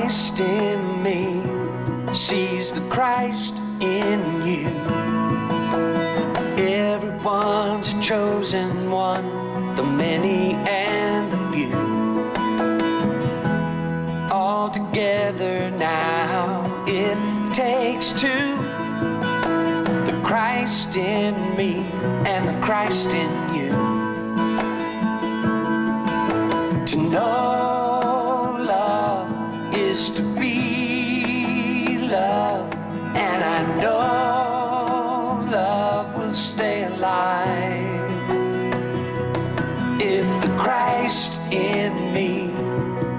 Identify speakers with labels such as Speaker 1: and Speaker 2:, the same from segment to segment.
Speaker 1: Christ in me sees the Christ in you. Everyone's a chosen one, the many and the few. All together now it takes two. The Christ in me and the Christ in you. To know love is to be loved, and I know love will stay alive. If the Christ in me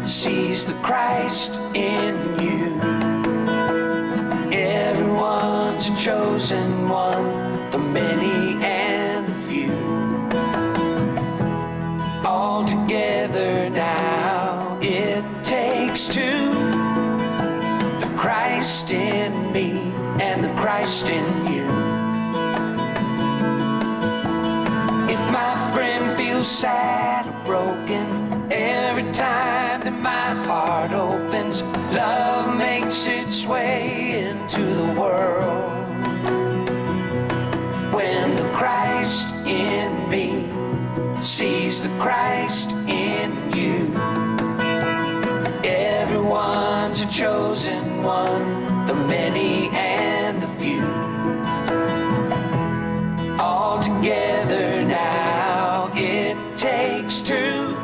Speaker 1: sees the Christ in you, everyone's a chosen one, the many and the few. All together now it takes two. The Christ in me and the Christ in you. If my friend feels sad or broken, every time that my heart opens, love makes its way into the world. When the Christ in me sees the Christ in you, everyone's a chosen one, the many and the few. All together now it takes two.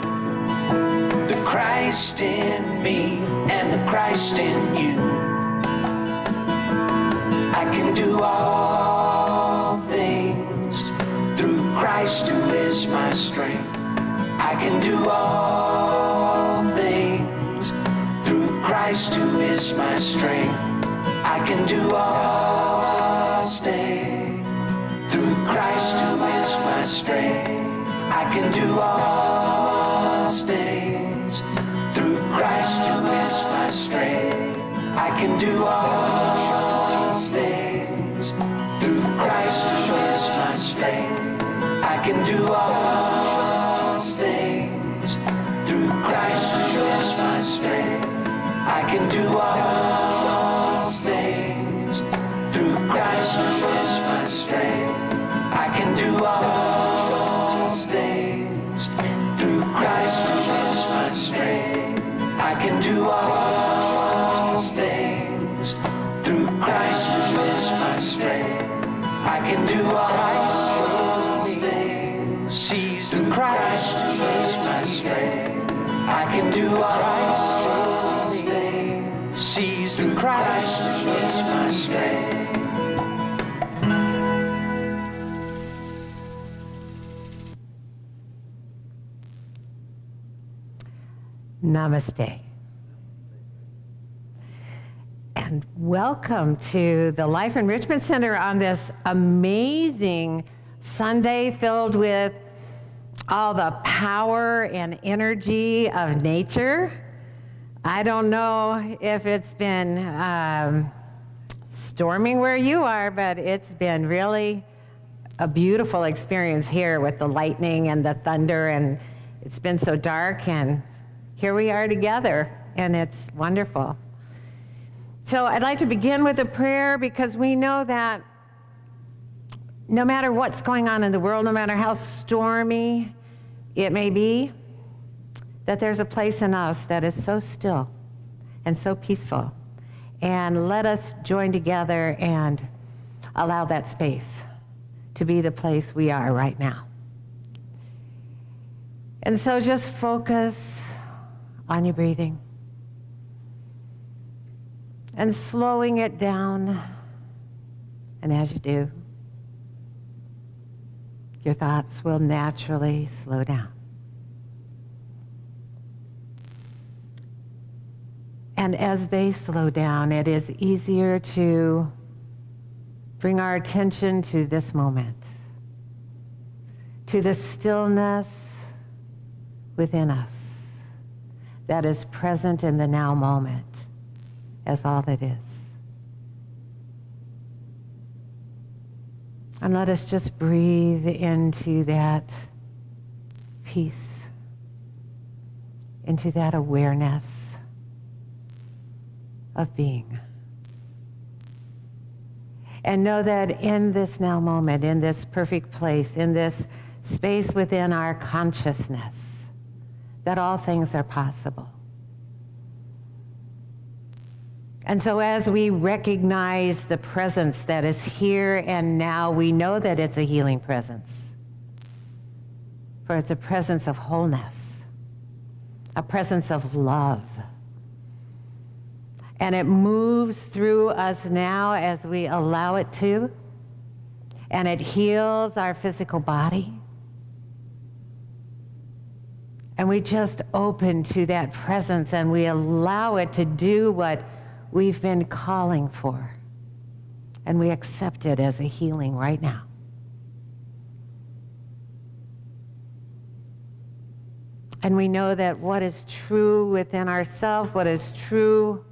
Speaker 1: The Christ in me and the Christ in you. I can do all things through Christ who is my strength. I can do all things through Christ who is my strength. I can do all things through Christ who is my strength. I can do all things through Christ who is my strength. I can do all things through Christ who is my strength. I can do all things through Christ who is my strength. I can do all things through Christ who is my strength. I can do all things through Christ who is my strength. I can do all things through Christ who is my strength. I can do all things. Sees the Christ who is my strength. I can do all things. Sees the Christ who is my strength.
Speaker 2: Namaste. And welcome to the Life Enrichment Center on this amazing Sunday filled with all the power and energy of nature. I don't know if it's been storming where you are, but it's been really a beautiful experience here with the lightning and the thunder, and it's been so dark, and here we are together, and it's wonderful. So I'd like to begin with a prayer, because we know that no matter what's going on in the world, no matter how stormy it may be, that there's a place in us that is so still and so peaceful. And let us join together and allow that space to be the place we are right now. And so just focus on your breathing and slowing it down. And as you do, your thoughts will naturally slow down. And as they slow down, it is easier to bring our attention to this moment, to the stillness within us that is present in the now moment as all that is. And let us just breathe into that peace, into that awareness, of being. And know that in this now moment, in this perfect place, in this space within our consciousness, that all things are possible. And so as we recognize the presence that is here and now, we know that it's a healing presence. For it's a presence of wholeness, a presence of love. And it moves through us now as we allow it to. And it heals our physical body. And we just open to that presence and we allow it to do what we've been calling for. And we accept it as a healing right now. And we know that what is true within ourselves, what is true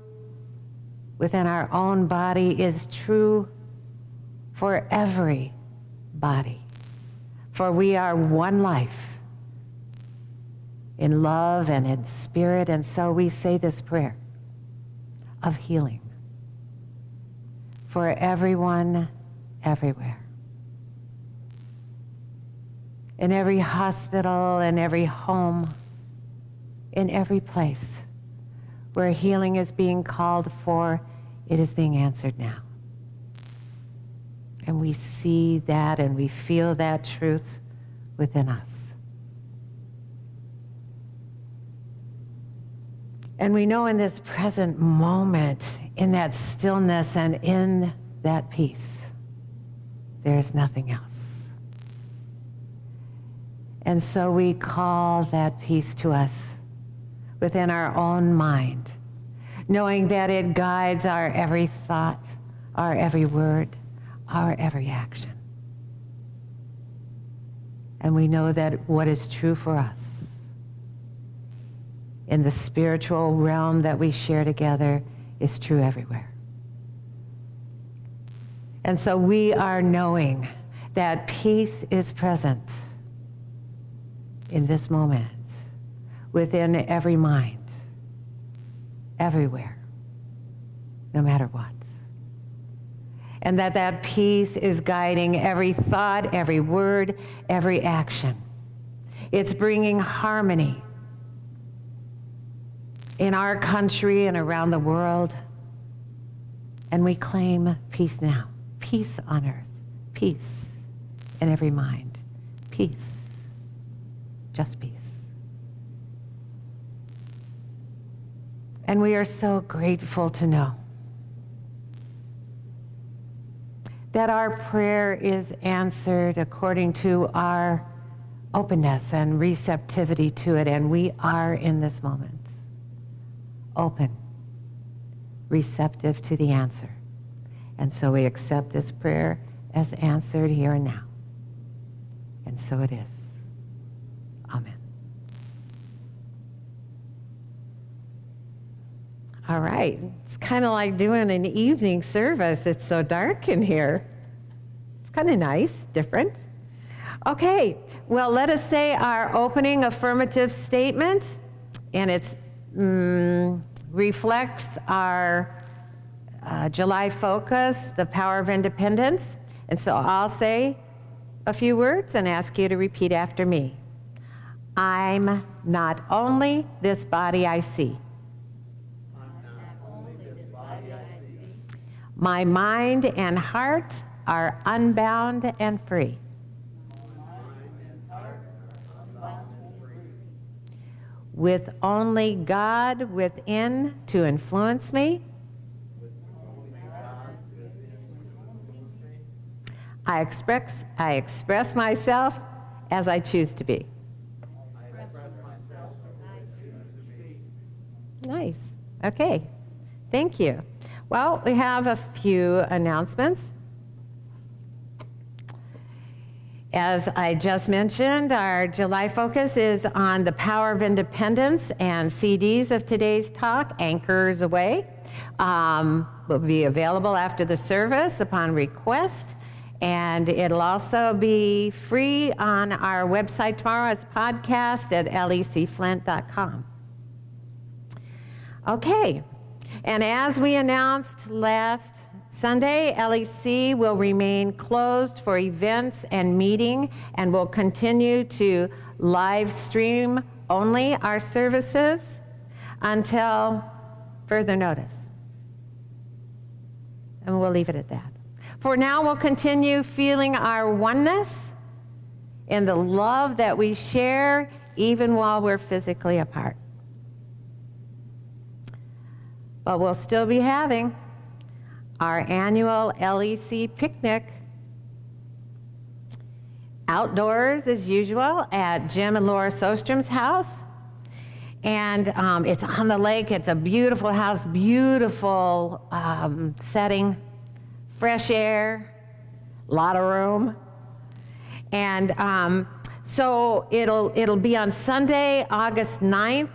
Speaker 2: within our own body is true for every body. For we are one life in love and in spirit, and so we say this prayer of healing for everyone, everywhere. In every hospital, in every home, in every place where healing is being called for, it is being answered now. And we see that and we feel that truth within us. And we know in this present moment, in that stillness and in that peace, there's nothing else. And so we call that peace to us within our own mind, knowing that it guides our every thought, our every word, our every action. And we know that what is true for us in the spiritual realm that we share together is true everywhere. And so we are knowing that peace is present in this moment, within every mind, everywhere, no matter what. And that peace is guiding every thought, every word, every action. It's bringing harmony in our country and around the world. And we claim peace now. Peace on earth. Peace in every mind. Peace. Just peace. And we are so grateful to know that our prayer is answered according to our openness and receptivity to it. And we are in this moment open, receptive to the answer. And so we accept this prayer as answered here and now. And so it is. Amen. All right. It's kind of like doing an evening service. It's so dark in here. It's kind of nice, different. Okay. Well, let us say our opening affirmative statement, and it's reflects our July focus, the power of independence. And so I'll say a few words and ask you to repeat after me. I'm not only this body I see. My mind and heart are unbound and free. With only God within to influence me, I express myself as I choose to be. Nice. Okay. Thank you. Well, we have a few announcements. As I just mentioned, our July focus is on the power of independence, and CDs of today's talk, Anchors Away, will be available after the service upon request, and it'll also be free on our website tomorrow as podcast at lecflint.com. Okay. And as we announced last Sunday, LEC will remain closed for events and meeting, and will continue to live stream only our services until further notice. And we'll leave it at that. For now, we'll continue feeling our oneness in the love that we share even while we're physically apart. But we'll still be having our annual LEC picnic outdoors as usual at Jim and Laura Sostrom's house. And it's on the lake. It's a beautiful house, beautiful setting, fresh air, a lot of room. And so it'll be on Sunday, August 9th,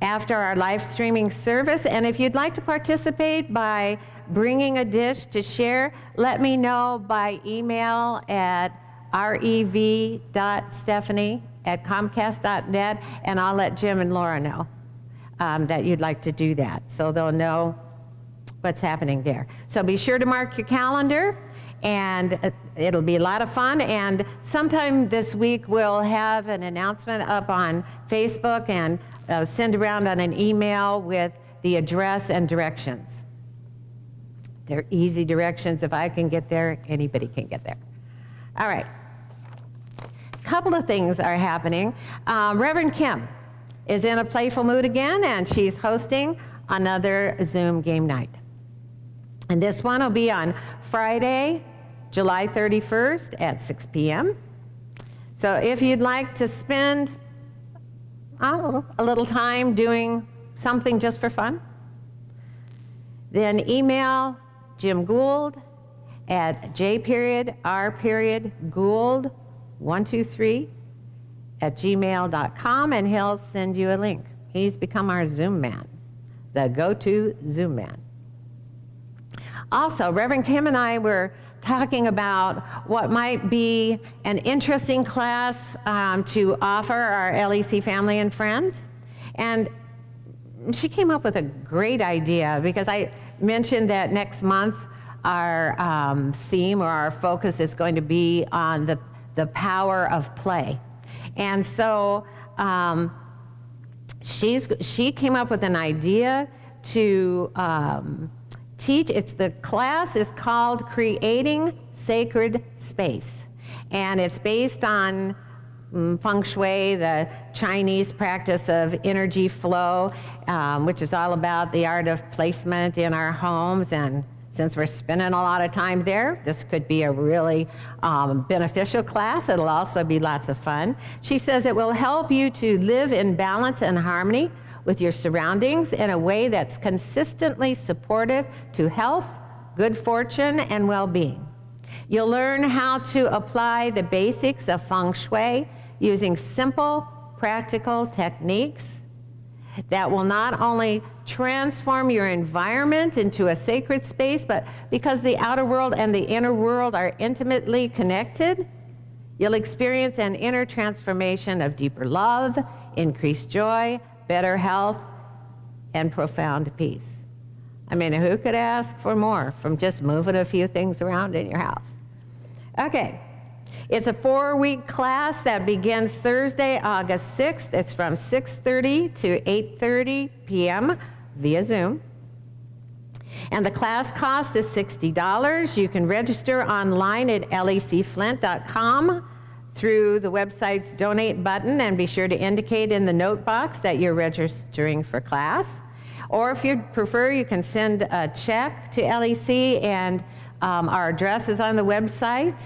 Speaker 2: after our live streaming service. And if you'd like to participate by bringing a dish to share, let me know by email at rev.stephanie@comcast.net, and I'll let Jim and Laura know that you'd like to do that, so they'll know what's happening there. So be sure to mark your calendar, and it'll be a lot of fun. And sometime this week we'll have an announcement up on Facebook and send around on an email with the address and directions. They're easy directions. If I can get there, anybody can get there. All right. A couple of things are happening. Reverend Kim is in a playful mood again, and she's hosting another Zoom game night. And this one will be on Friday, July 31st at 6 p.m. So if you'd like to spend a little time doing something just for fun, then email Jim Gould at j.r.gould123@gmail.com, and he'll send you a link. He's become our Zoom man, the go-to Zoom man. Also, Reverend Kim and I were talking about what might be an interesting class to offer our LEC family and friends. And she came up with a great idea, because I mentioned that next month our theme or our focus is going to be on the power of play. And so she came up with an idea to teach. The class is called Creating Sacred Space, and it's based on feng shui, the Chinese practice of energy flow, which is all about the art of placement in our homes. And since we're spending a lot of time there, this could be a really beneficial class. It'll also be lots of fun. She says it will help you to live in balance and harmony with your surroundings in a way that's consistently supportive to health, good fortune, and well-being. You'll learn how to apply the basics of feng shui using simple, practical techniques that will not only transform your environment into a sacred space, but because the outer world and the inner world are intimately connected, you'll experience an inner transformation of deeper love, increased joy, better health, and profound peace. I mean, who could ask for more from just moving a few things around in your house? Okay, it's a 4-week class that begins Thursday, August 6th. It's from 6:30 to 8:30 p.m. via Zoom. And the class cost is $60. You can register online at lecflint.com through the website's donate button, and be sure to indicate in the note box that you're registering for class. Or if you'd prefer, you can send a check to LEC, and our address is on the website.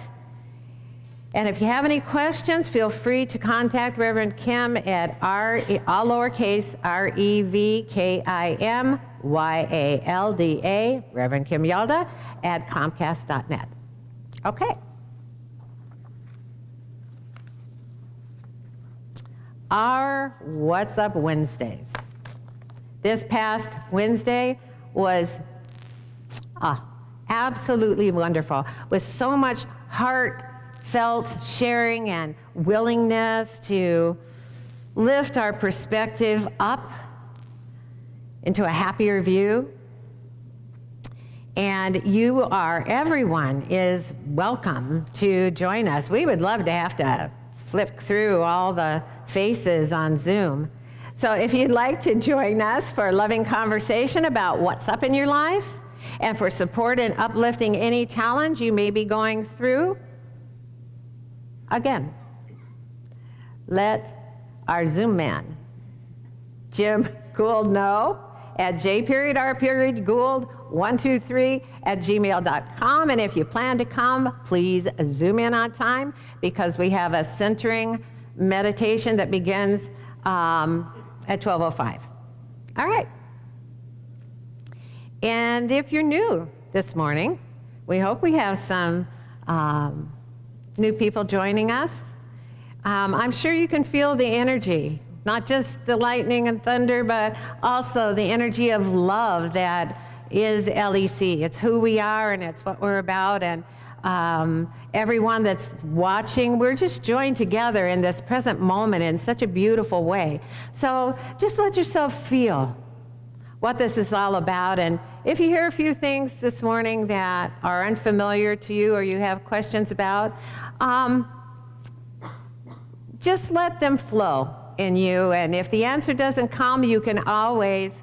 Speaker 2: And if you have any questions, feel free to contact Reverend Kim at all lowercase REVKIMYALDA, Reverend Kim Yalda, at comcast.net. Okay. Our What's Up Wednesdays. This past Wednesday was absolutely wonderful, with so much heartfelt sharing and willingness to lift our perspective up into a happier view And everyone is welcome to join us. We would love to have to flip through all the faces on Zoom. So if you'd like to join us for a loving conversation about what's up in your life and for support and uplifting any challenge you may be going through, again, let our Zoom man, Jim Gould, know at j.r.gould123@gmail.com. And if you plan to come, please zoom in on time because we have a centering meditation that begins at 12:05. All right. And if you're new this morning, we hope we have some new people joining us. I'm sure you can feel the energy, not just the lightning and thunder, but also the energy of love that is LEC. It's who we are and it's what we're about. And everyone that's watching, we're just joined together in this present moment in such a beautiful way. So just let yourself feel what this is all about. And if you hear a few things this morning that are unfamiliar to you or you have questions about, just let them flow in you. And if the answer doesn't come, you can always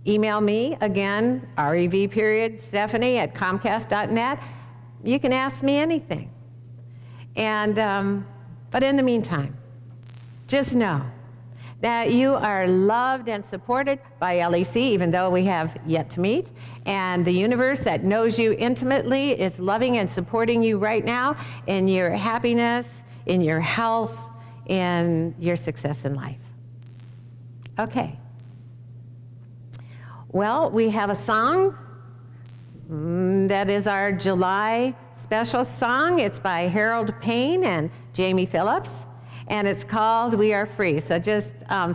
Speaker 2: email me, again, rev.stephanie@comcast.net. You can ask me anything. And, but in the meantime, just know that you are loved and supported by LEC, even though we have yet to meet. And the universe that knows you intimately is loving and supporting you right now in your happiness, in your health, in your success in life. Okay. Well, we have a song that is our July special song. It's by Harold Payne and Jamie Phillips, and it's called We Are Free. So just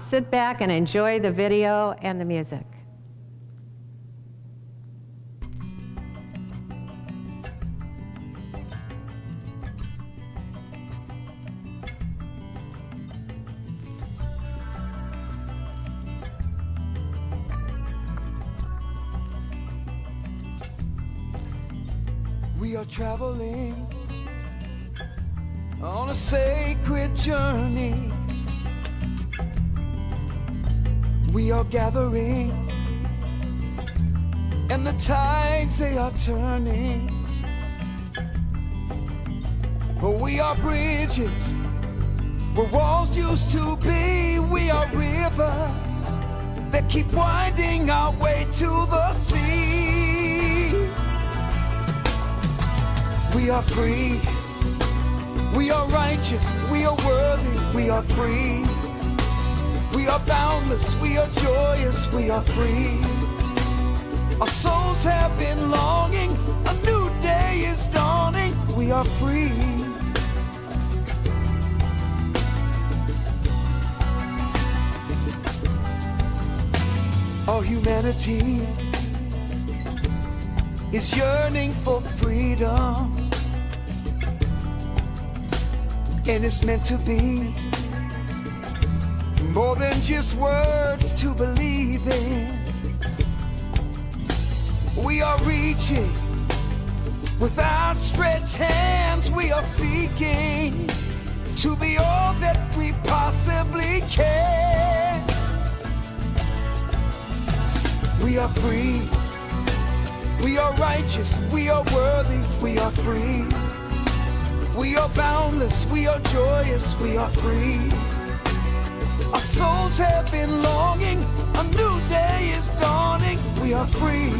Speaker 2: sit back and enjoy the video and the music.
Speaker 1: We are traveling on a sacred journey. We are gathering, and the tides they are turning. We are bridges where walls used to be. We are rivers that keep winding our way to the sea. We are free, we are righteous, we are worthy, we are free. We are boundless, we are joyous, we are free. Our souls have been longing, a new day is dawning, we are free. All humanity is yearning for freedom. And it's meant to be more than just words to believe in. We are reaching with outstretched hands. We are seeking to be all that we possibly can. We are free. We are righteous. We are worthy. We are free. We are boundless, we are joyous, we are free. Our souls have been longing, a new day is dawning, we are free.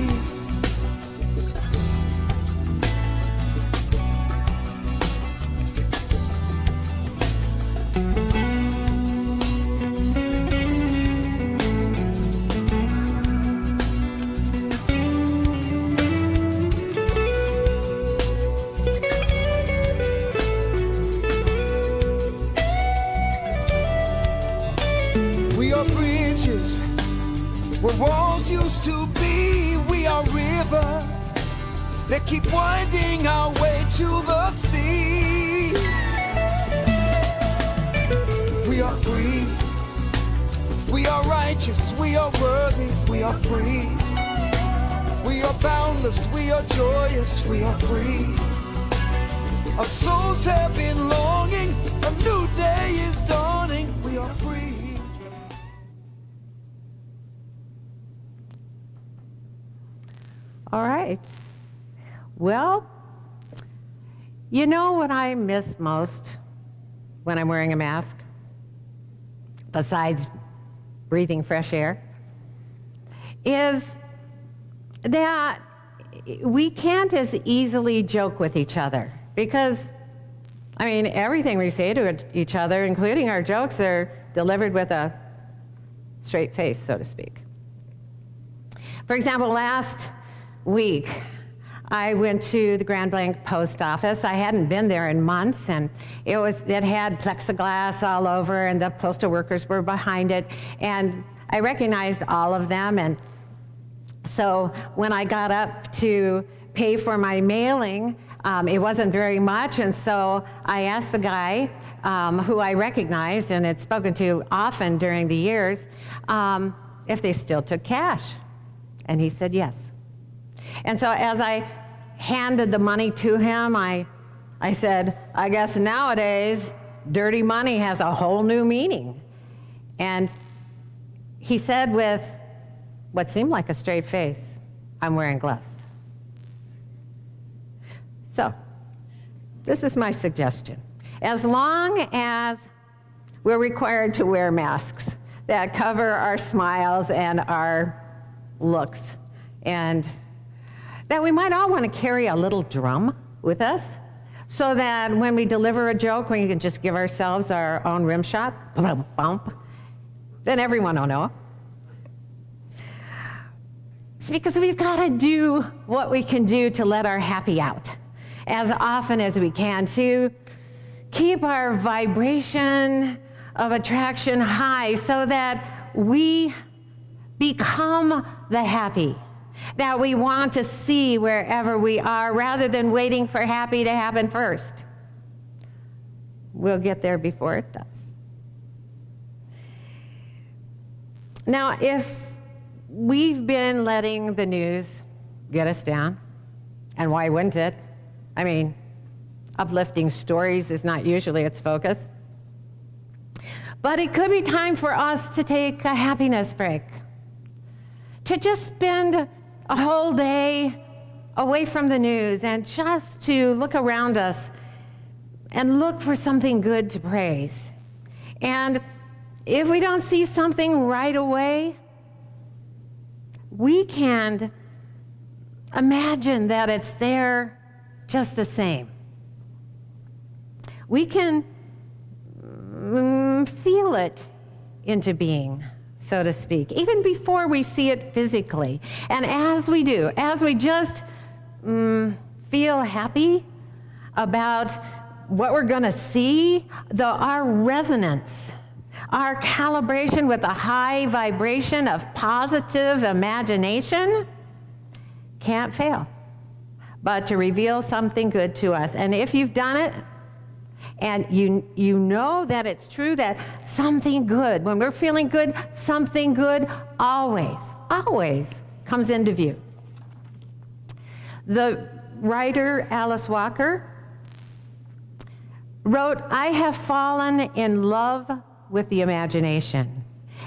Speaker 1: Where walls used to be, we are rivers that keep winding our way to the sea. We are free, we are righteous, we are worthy, we are free.
Speaker 3: boundless, we are joyous, we are free. Our souls have been longing, a new day is dawning, we are free.
Speaker 2: All right. Well, you know what I miss most when I'm wearing a mask, besides breathing fresh air, is that we can't as easily joke with each other. Because, I mean, everything we say to each other, including our jokes, are delivered with a straight face, so to speak. For example, last week, I went to the Grand Blanc post office. I hadn't been there in months, and it had plexiglass all over, and the postal workers were behind it, and I recognized all of them. And so when I got up to pay for my mailing, it wasn't very much, and so I asked the guy who I recognized and had spoken to often during the years if they still took cash, and he said yes. And so as I handed the money to him, I said, I guess nowadays dirty money has a whole new meaning. And he said with what seemed like a straight face, I'm wearing gloves. So, this is my suggestion. As long as we're required to wear masks that cover our smiles and our looks, and that we might all want to carry a little drum with us so that when we deliver a joke, we can just give ourselves our own rim shot, bump, then everyone will know. It's because we've got to do what we can do to let our happy out as often as we can, to keep our vibration of attraction high so that we become the happy that we want to see wherever we are, rather than waiting for happy to happen first. We'll get there before it does. Now, if we've been letting the news get us down, and why wouldn't it? I mean, uplifting stories is not usually its focus. But it could be time for us to take a happiness break, to just spend a whole day away from the news and just to look around us and look for something good to praise. And if we don't see something right away, we can imagine that it's there just the same. We can feel it into being, so to speak, even before we see it physically. And as we do, as we just feel happy about what we're going to see, our resonance, our calibration with a high vibration of positive imagination can't fail but to reveal something good to us. And if you've done it, and you know that it's true, that something good, when we're feeling good, something good always comes into view. The writer Alice Walker wrote, I have fallen in love with the imagination.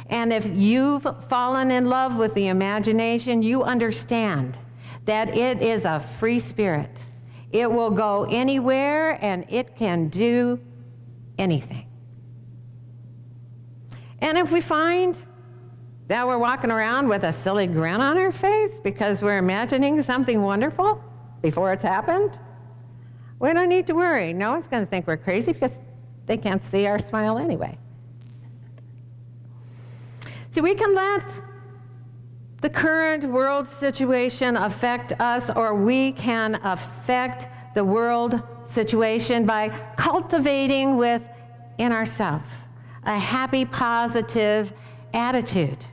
Speaker 2: And if you've fallen in love with the imagination, you understand that it is a free spirit. It will go anywhere and it can do anything. And if we find that we're walking around with a silly grin on our face because we're imagining something wonderful before it's happened, we don't need to worry. No one's going to think we're crazy because they can't see our smile anyway. So we can let the current world situation affect us, or we can affect the world situation by cultivating within ourselves a happy, positive attitude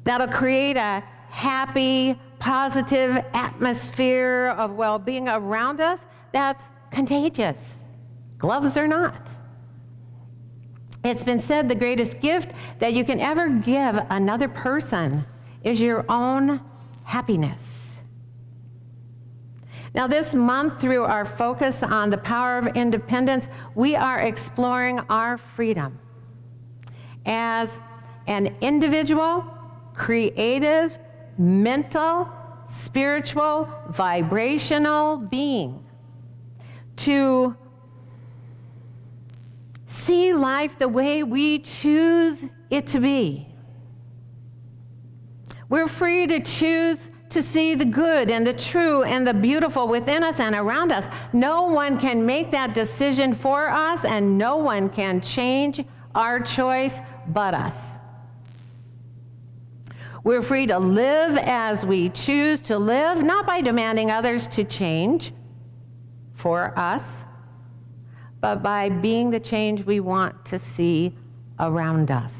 Speaker 2: that'll create a happy, positive atmosphere of well-being around us that's contagious, gloves or not. It's been said the greatest gift that you can ever give another person is your own happiness. Now, this month, through our focus on the power of independence, we are exploring our freedom as an individual, creative, mental, spiritual, vibrational being to see life the way we choose it to be. We're free to choose to see the good and the true and the beautiful within us and around us. No one can make that decision for us, and no one can change our choice but us. We're free to live as we choose to live, not by demanding others to change for us, but by being the change we want to see around us.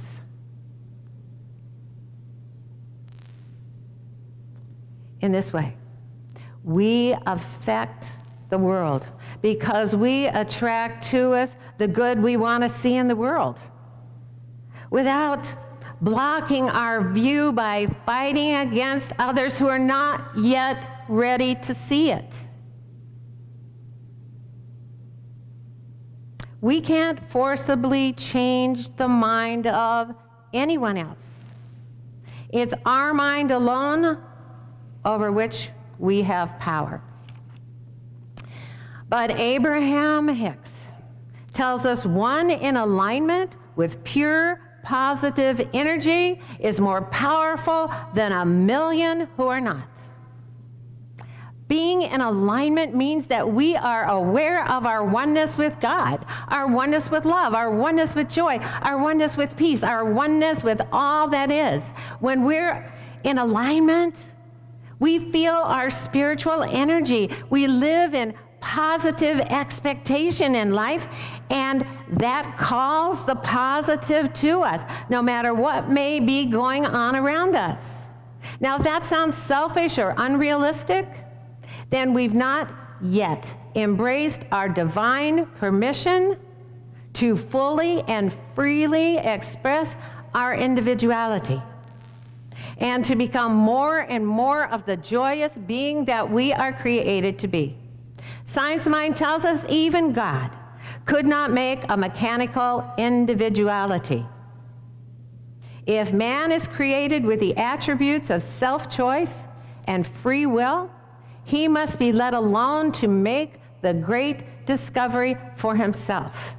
Speaker 2: In this way, we affect the world because we attract to us the good we want to see in the world without blocking our view by fighting against others who are not yet ready to see it. We can't forcibly change the mind of anyone else. It's our mind alone over which we have power. But Abraham Hicks tells us one in alignment with pure positive energy is more powerful than 1,000,000 who are not. Being in alignment means that we are aware of our oneness with God, our oneness with love, our oneness with joy, our oneness with peace, our oneness with all that is. When we're in alignment, we feel our spiritual energy. We live in positive expectation in life, and that calls the positive to us, no matter what may be going on around us. Now, if that sounds selfish or unrealistic, then we've not yet embraced our divine permission to fully and freely express our individuality and to become more and more of the joyous being that we are created to be. Science Mind tells us even God could not make a mechanical individuality. If man is created with the attributes of self-choice and free will, he must be let alone to make the great discovery for himself.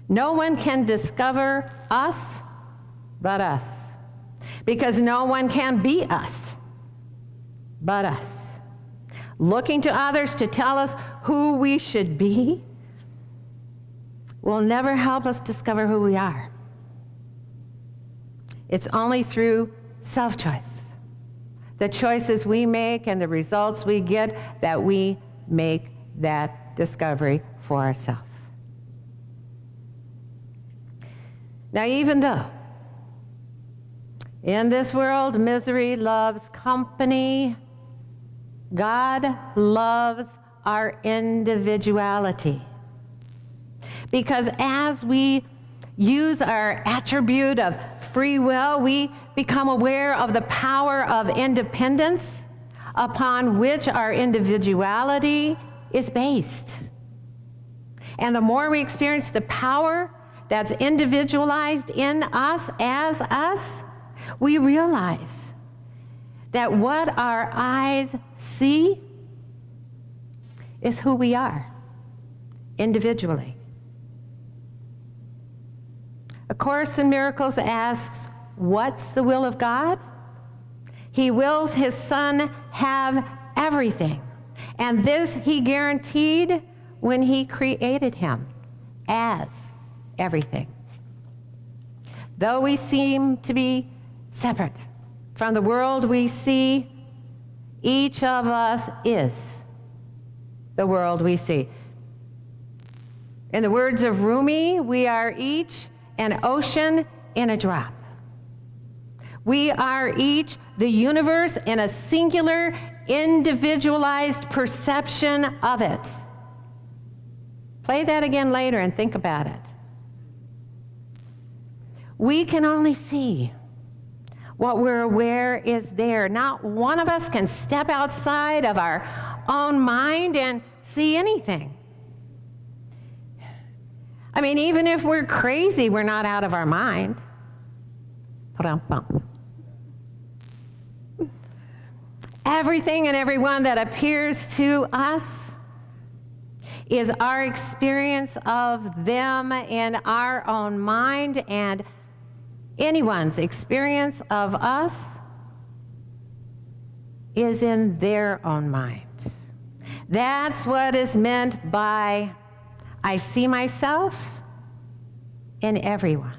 Speaker 2: No one can discover us but us, because no one can be us but us. Looking to others to tell us who we should be will never help us discover who we are. It's only through self-choice, the choices we make and the results we get, that we make that discovery for ourselves. Now, even though in this world misery loves company, God loves our individuality. Because as we use our attribute of free will, we become aware of the power of independence upon which our individuality is based. And the more we experience the power that's individualized in us as us, we realize that what our eyes see is who we are individually. A Course in Miracles asks, what's the will of God? He wills his Son have everything. And this he guaranteed when he created him as everything. Though we seem to be separate from the world we see, each of us is the world we see. In the words of Rumi, we are each an ocean in a drop. We are each the universe in a singular, individualized perception of it. Play that again later and think about it. We can only see What we're aware is there. Not one of us can step outside of our own mind and see anything. I mean, even if we're crazy, we're not out of our mind. Everything and everyone that appears to us is our experience of them in our own mind, and anyone's experience of us is in their own mind. That's what is meant by I see myself in everyone.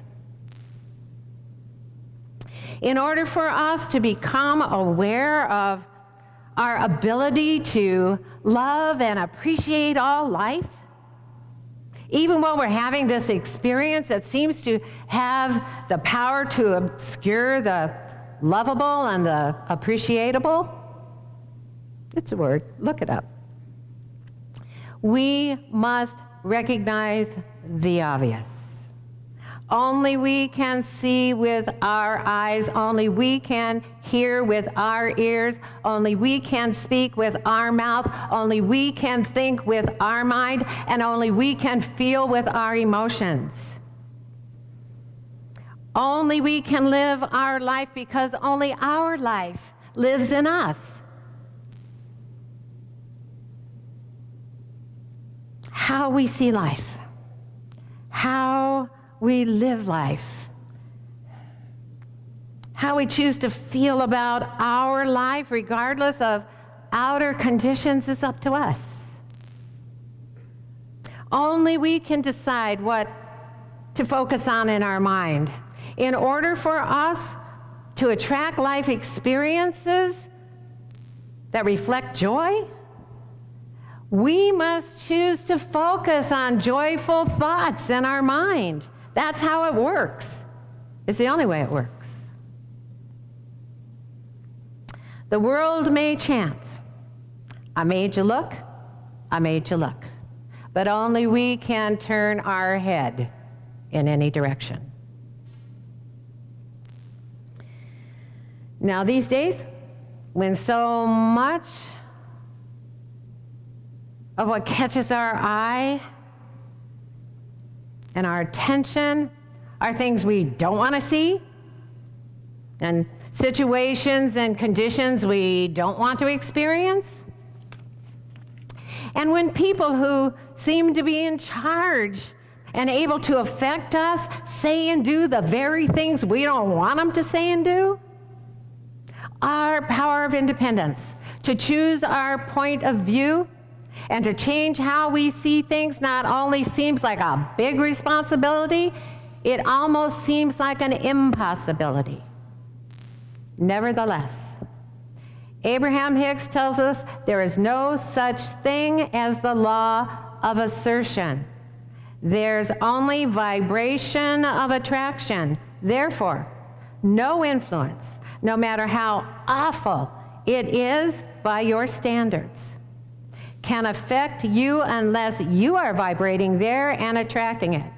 Speaker 2: In order for us to become aware of our ability to love and appreciate all life, even while we're having this experience that seems to have the power to obscure the lovable and the appreciable, it's a word, look it up. We must recognize the obvious. Only we can see with our eyes, only we can hear with our ears, only we can speak with our mouth, only we can think with our mind, and only we can feel with our emotions. Only we can live our life because only our life lives in us. How we see life, how we live life, how we choose to feel about our life, regardless of outer conditions, is up to us. Only we can decide what to focus on in our mind. In order for us to attract life experiences that reflect joy, we must choose to focus on joyful thoughts in our mind. That's how it works. It's the only way it works. The world may chant, I made you look, I made you look. But only we can turn our head in any direction. Now these days, when so much of what catches our eye and our attention are things we don't want to see, and situations and conditions we don't want to experience. And when people who seem to be in charge and able to affect us say and do the very things we don't want them to say and do, our power of independence to choose our point of view and to change how we see things not only seems like a big responsibility, it almost seems like an impossibility. Nevertheless, Abraham Hicks tells us there is no such thing as the law of assertion. There's only vibration of attraction. Therefore, no influence, no matter how awful it is by your standards, can affect you unless you are vibrating there and attracting it.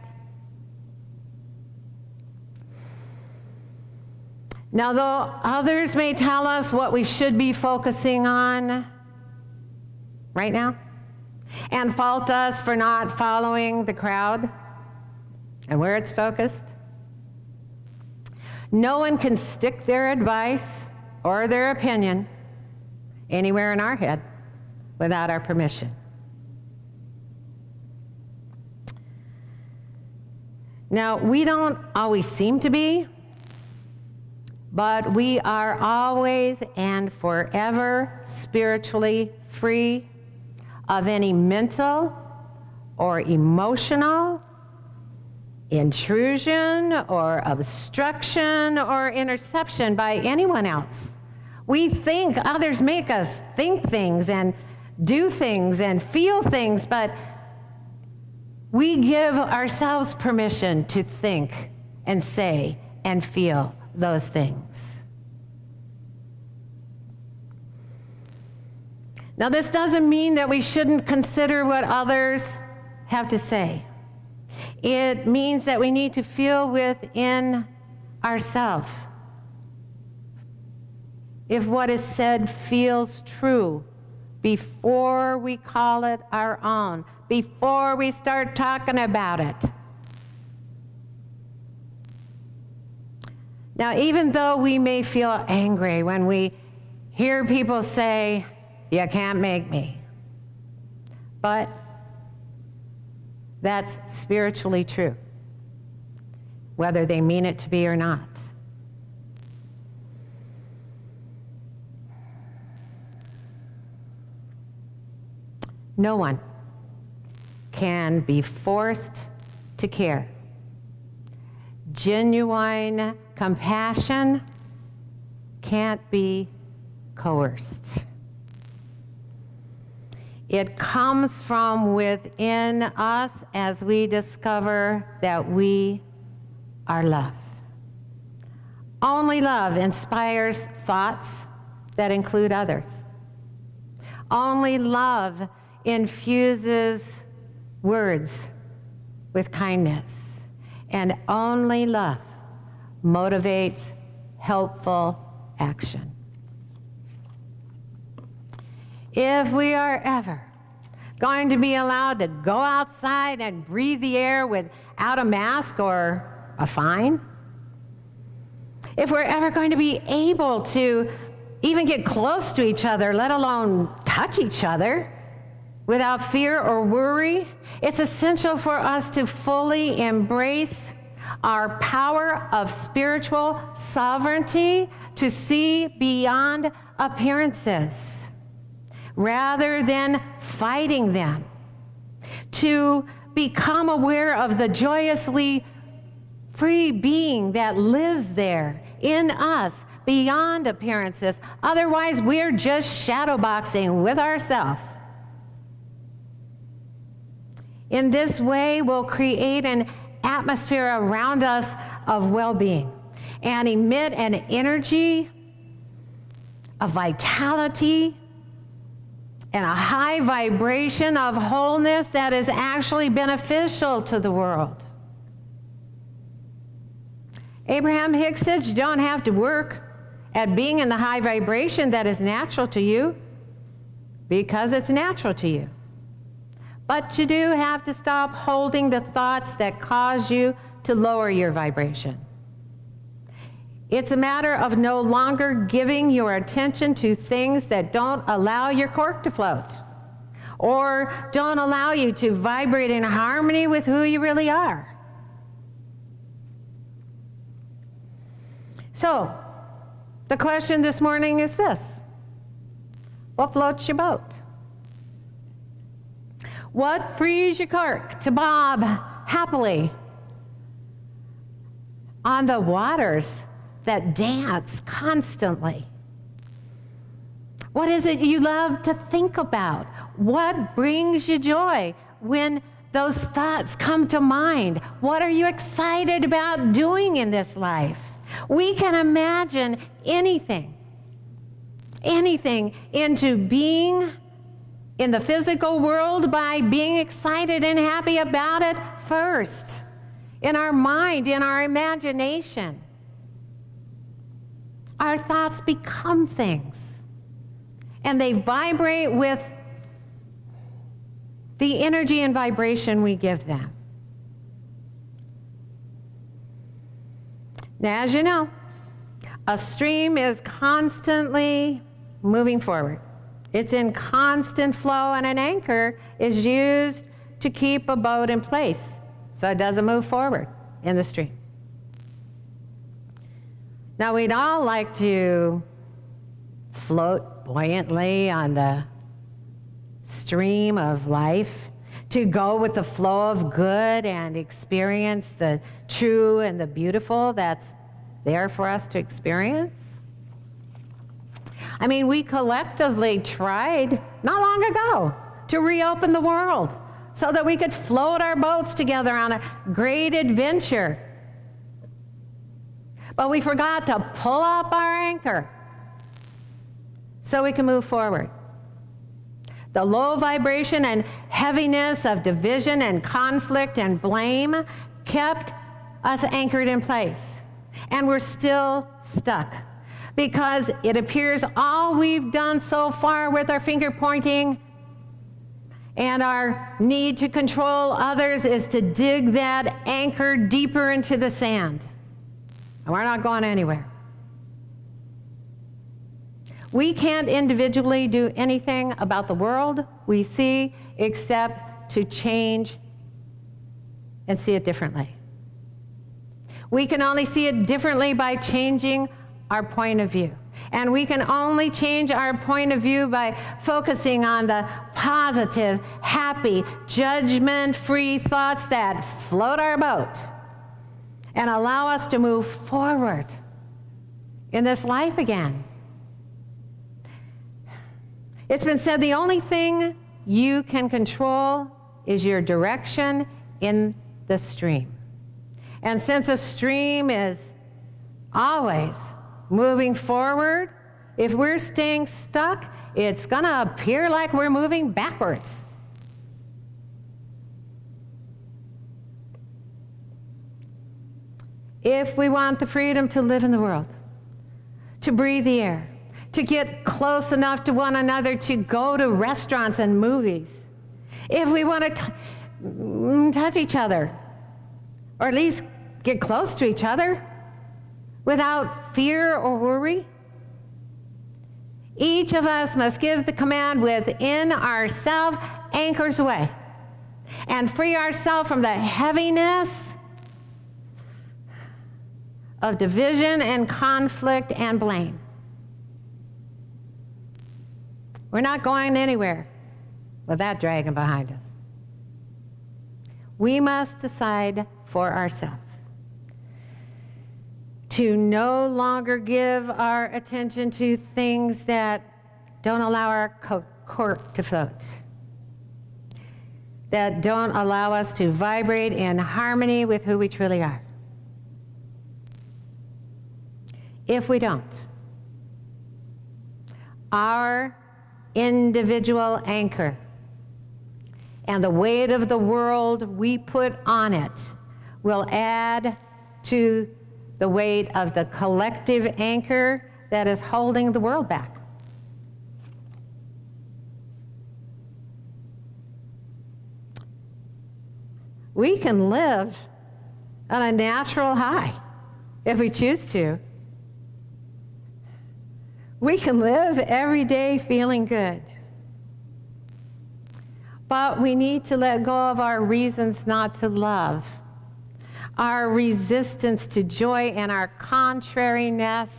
Speaker 2: Now, though others may tell us what we should be focusing on right now and fault us for not following the crowd and where it's focused, no one can stick their advice or their opinion anywhere in our head without our permission. Now, we don't always seem to be, but we are always and forever spiritually free of any mental or emotional intrusion or obstruction or interception by anyone else. We think others make us think things and do things and feel things, but we give ourselves permission to think and say and feel those things. Now, this doesn't mean that we shouldn't consider what others have to say. It means that we need to feel within ourselves if what is said feels true before we call it our own, before we start talking about it. Now, even though we may feel angry when we hear people say, "You can't make me," but that's spiritually true, whether they mean it to be or not. No one can be forced to care. Genuine compassion can't be coerced. It comes from within us as we discover that we are love. Only love inspires thoughts that include others. Only love infuses words with kindness. And only love motivates helpful action. If we are ever going to be allowed to go outside and breathe the air without a mask or a fine, if we're ever going to be able to even get close to each other, let alone touch each other, without fear or worry, it's essential for us to fully embrace our power of spiritual sovereignty to see beyond appearances rather than fighting them, to become aware of the joyously free being that lives there in us beyond appearances. Otherwise, we're just shadowboxing with ourselves. In this way, we'll create an atmosphere around us of well-being and emit an energy of vitality and a high vibration of wholeness that is actually beneficial to the world. Abraham Hicks said you don't have to work at being in the high vibration that is natural to you because it's natural to you. But you do have to stop holding the thoughts that cause you to lower your vibration. It's a matter of no longer giving your attention to things that don't allow your cork to float or don't allow you to vibrate in harmony with who you really are. So, the question this morning is this: what floats your boat? What frees your cork to bob happily on the waters that dance constantly? What is it you love to think about? What brings you joy when those thoughts come to mind? What are you excited about doing in this life? We can imagine anything into being in the physical world by being excited and happy about it first, in our mind, in our imagination. Our thoughts become things, and they vibrate with the energy and vibration we give them. Now, as you know, a stream is constantly moving forward. It's in constant flow, and an anchor is used to keep a boat in place so it doesn't move forward in the stream. Now, we'd all like to float buoyantly on the stream of life, to go with the flow of good and experience the true and the beautiful that's there for us to experience. I mean, we collectively tried not long ago to reopen the world so that we could float our boats together on a great adventure. But we forgot to pull up our anchor so we can move forward. The low vibration and heaviness of division and conflict and blame kept us anchored in place. And we're still stuck because it appears all we've done so far with our finger pointing and our need to control others is to dig that anchor deeper into the sand. And we're not going anywhere. We can't individually do anything about the world we see except to change and see it differently. We can only see it differently by changing our point of view. And we can only change our point of view by focusing on the positive, happy, judgment-free thoughts that float our boat and allow us to move forward in this life again. It's been said the only thing you can control is your direction in the stream. And since a stream is always moving forward, if we're staying stuck, it's going to appear like we're moving backwards. If we want the freedom to live in the world, to breathe the air, to get close enough to one another to go to restaurants and movies, if we want to touch each other, or at least get close to each other without fear or worry, each of us must give the command within ourselves, anchors away, and free ourselves from the heaviness of division and conflict and blame. We're not going anywhere with that dragon behind us. We must decide for ourselves to no longer give our attention to things that don't allow our cork to float, that don't allow us to vibrate in harmony with who we truly are. If we don't, our individual anchor and the weight of the world we put on it will add to the weight of the collective anchor that is holding the world back. We can live on a natural high if we choose to. We can live every day feeling good. But we need to let go of our reasons not to love, our resistance to joy, and our contrariness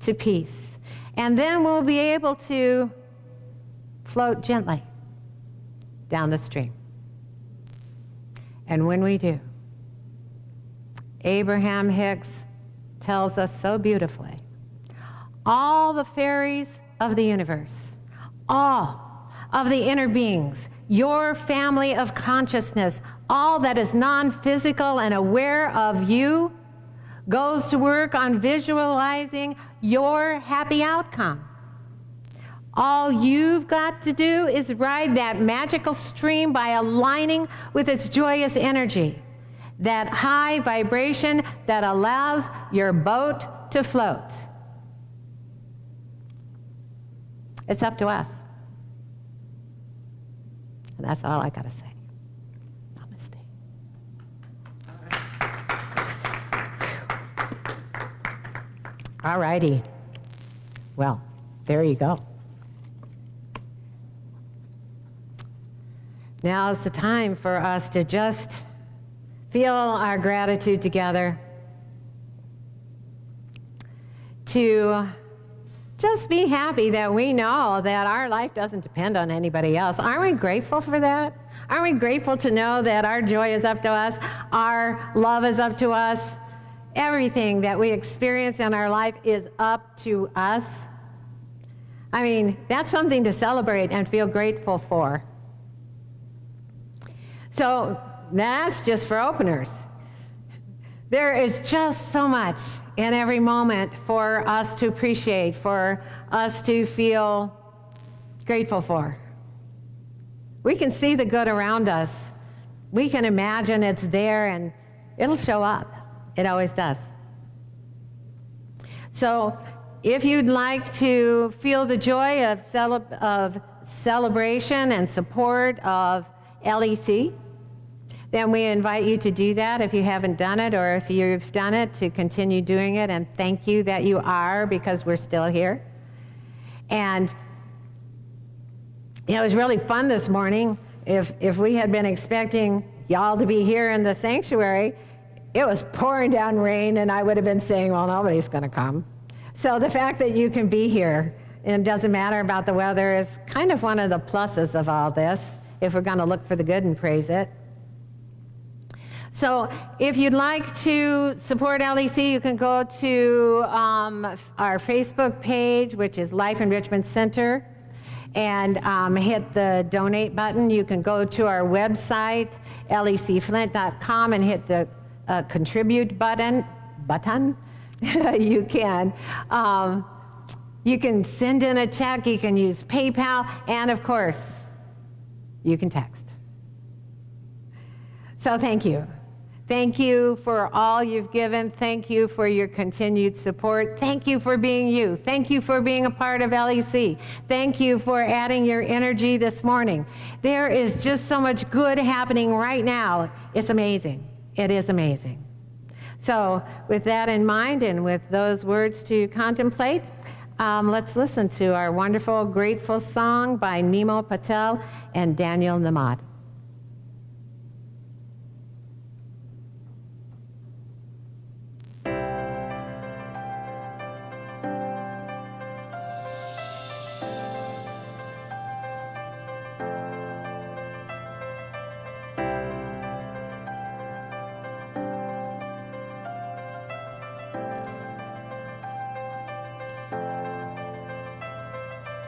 Speaker 2: to peace. And then we'll be able to float gently down the stream. And when we do, Abraham Hicks tells us so beautifully, all the fairies of the universe, all of the inner beings, your family of consciousness, all that is non-physical and aware of you, goes to work on visualizing your happy outcome. All you've got to do is ride that magical stream by aligning with its joyous energy, that high vibration that allows your boat to float. It's up to us. And that's all I got to say. Namaste. All righty. Well, there you go. Now is the time for us to just feel our gratitude together, to just be happy that we know that our life doesn't depend on anybody else. Aren't we grateful for that? Aren't we grateful to know that our joy is up to us, our love is up to us, everything that we experience in our life is up to us? I mean, that's something to celebrate and feel grateful for. So that's just for openers. There is just so much in every moment for us to appreciate, for us to feel grateful for. We can see the good around us. We can imagine it's there and it'll show up. It always does. So if you'd like to feel the joy of celebration and support of LEC, then we invite you to do that if you haven't done it, or if you've done it, to continue doing it. And thank you that you are, because we're still here. And it was really fun this morning. If we had been expecting y'all to be here in the sanctuary, it was pouring down rain, and I would have been saying, well, nobody's going to come. So the fact that you can be here, and it doesn't matter about the weather, is kind of one of the pluses of all this, if we're going to look for the good and praise it. So if you'd like to support LEC, you can go to our Facebook page, which is Life Enrichment Center, and hit the donate button. You can go to our website, lecflint.com, and hit the contribute button. You can send in a check, you can use PayPal, and of course, you can text. So thank you. Thank you for all you've given. Thank you for your continued support. Thank you for being you. Thank you for being a part of LEC. Thank you for adding your energy this morning. There is just so much good happening right now. It's amazing. It is amazing. So with that in mind, and with those words to contemplate, let's listen to our wonderful, grateful song by Nemo Patel and Daniel Namad.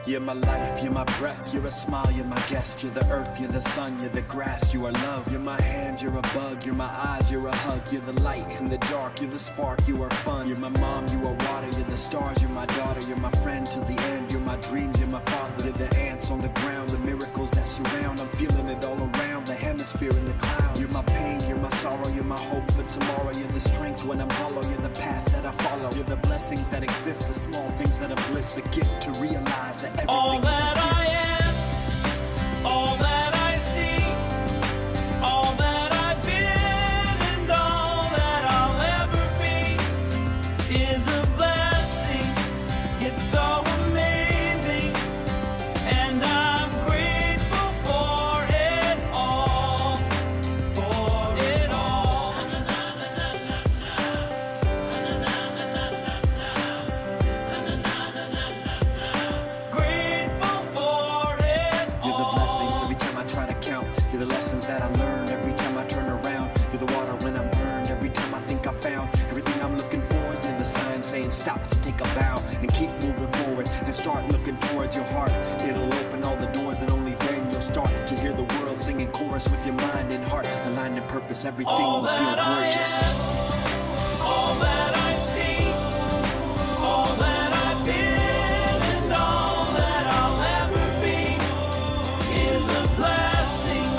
Speaker 4: You're my life, you're my breath, you're a smile, you're my guest. You're the earth, you're the sun, you're the grass, you are love. You're my hands, you're a bug, you're my eyes, you're a hug. You're the light in the dark, you're the spark, you are fun. You're my mom, you are water, you're the stars, you're my daughter. You're my friend till the end, you're my dreams, you're my father. You're the ants on the ground, the miracles that surround. I'm feeling it all around, the hemisphere in the clouds. You're my pain, you're my sorrow, you're my hope for tomorrow. You're the strength when I'm hollow, you're the path that I follow. You're the blessings that exist, the small things that are bliss. The gift to realize that everything
Speaker 5: all
Speaker 4: is a
Speaker 5: that
Speaker 4: gift.
Speaker 5: I am, all that I see, all that I've been, and all that I'll ever be is a blessing. It's so amazing, and I'm grateful for it all, for it all. Grateful for it
Speaker 4: You're the
Speaker 5: all.
Speaker 4: blessings every time I try to count. You're the lessons that I learn every time I turn around. You're the water when I'm burned every time I think I found everything I'm looking for. You're the sign saying stop to take a bow and keep moving forward and start looking towards your heart. It'll open all the doors and only then you'll start to hear the world singing chorus with your mind and heart. Aligned in purpose, everything
Speaker 5: All
Speaker 4: will feel
Speaker 5: that I
Speaker 4: gorgeous.
Speaker 5: all that I see, all that I've been, and all that I'll ever be is a blessing.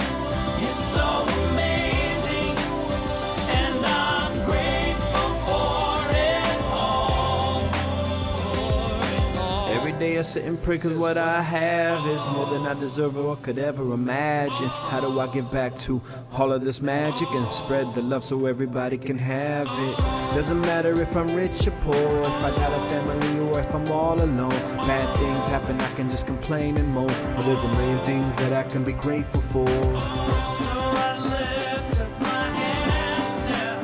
Speaker 5: It's so amazing, and I'm grateful for it all.
Speaker 6: Every day I sit and pray cause what I have is more than I deserve or could ever imagine. How do I give back to all of this magic and spread the love so everybody can have it? Doesn't matter if I'm rich or poor, if I got a family or if I'm all alone. Bad things happen, I can just complain and moan. But there's a million things that I can be grateful for.
Speaker 5: So I lift up my hands now,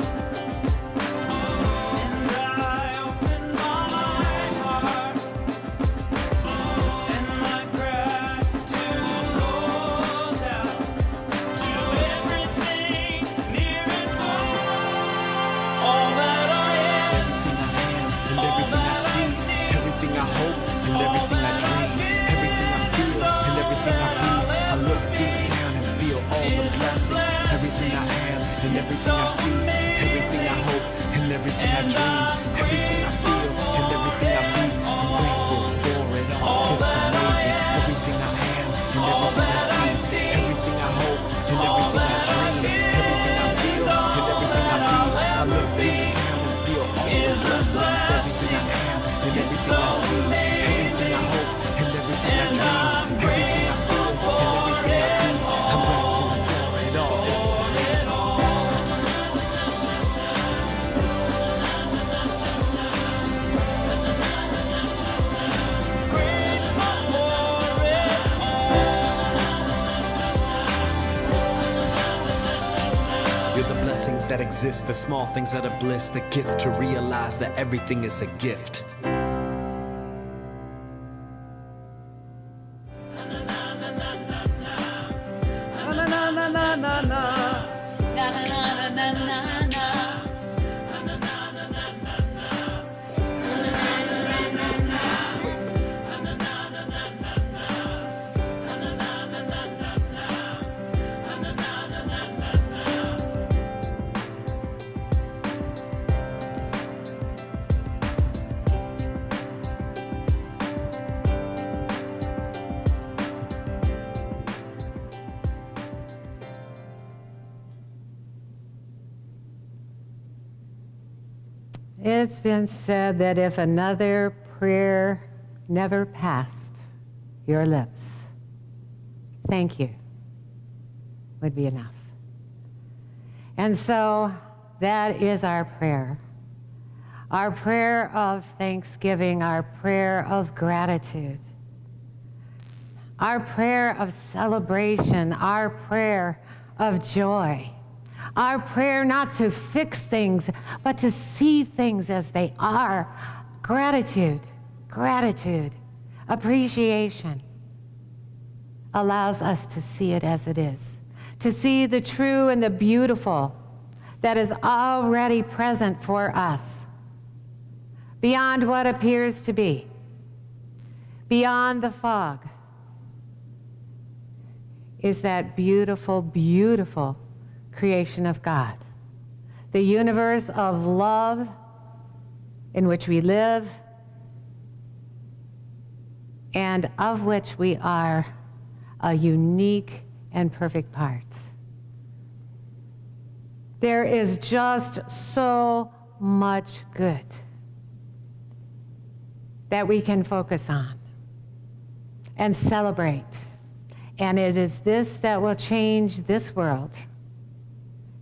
Speaker 5: and I open my heart, and my gratitude goes out to everything near and far. All that I am,
Speaker 4: Everything I am and everything I see, everything I hope and everything I dream, everything I feel and everything I be. I look deep down and feel all the blessings. Everything I am and everything I see, everything I hope and everything I dream, everything I feel and everything I be. I'm grateful for it all. It's amazing. Everything I am and everything I see, everything I hope and everything I dream, everything I feel and everything I be. I look deep down and feel all the blessings. Everything I am and everything I that exist, the small things that are bliss, the gift to realize that everything is a gift.
Speaker 2: It's been said that if another prayer never passed your lips, thank you would be enough. And so that is our prayer of thanksgiving, our prayer of gratitude, our prayer of celebration, our prayer of joy. Our prayer not to fix things, but to see things as they are. Gratitude, appreciation allows us to see it as it is, to see the true and the beautiful that is already present for us, beyond what appears to be, beyond the fog, is that beautiful, beautiful creation of God, the universe of love in which we live and of which we are a unique and perfect part. There is just so much good that we can focus on and celebrate, and it is this that will change this world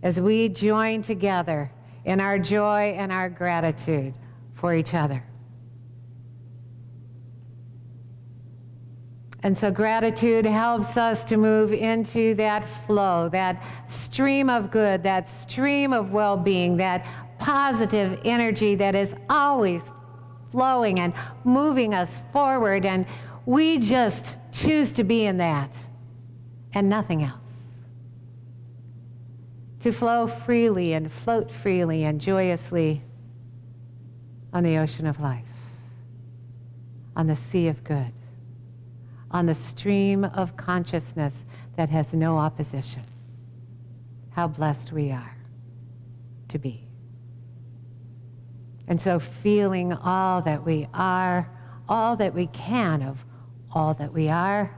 Speaker 2: as we join together in our joy and our gratitude for each other. And so gratitude helps us to move into that flow, that stream of good, that stream of well-being, that positive energy that is always flowing and moving us forward, and we just choose to be in that and nothing else. To flow freely and float freely and joyously on the ocean of life, on the sea of good, on the stream of consciousness that has no opposition. How blessed we are to be. And so feeling all that we are, all that we can of all that we are,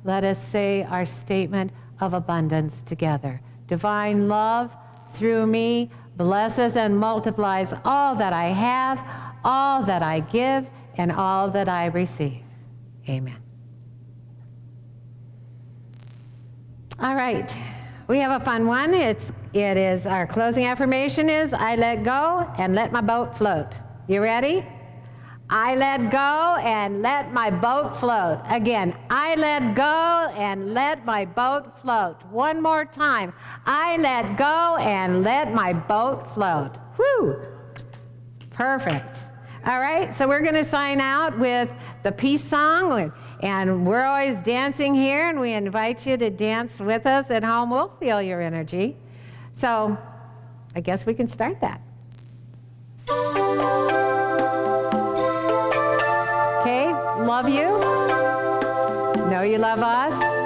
Speaker 2: let us say our statement of abundance together. Divine love through me blesses and multiplies all that I have, all that I give, and all that I receive. Amen. All right, we have a fun one. It is our closing affirmation is, I let go and let my boat float. You ready? I let go and let my boat float. Again, I let go and let my boat float. One more time. I let go and let my boat float. Whew. Perfect. All right, so we're going to sign out with the peace song, and we're always dancing here, and we invite you to dance with us at home. We'll feel your energy. So I guess we can start that. Okay, love you. Know you love us.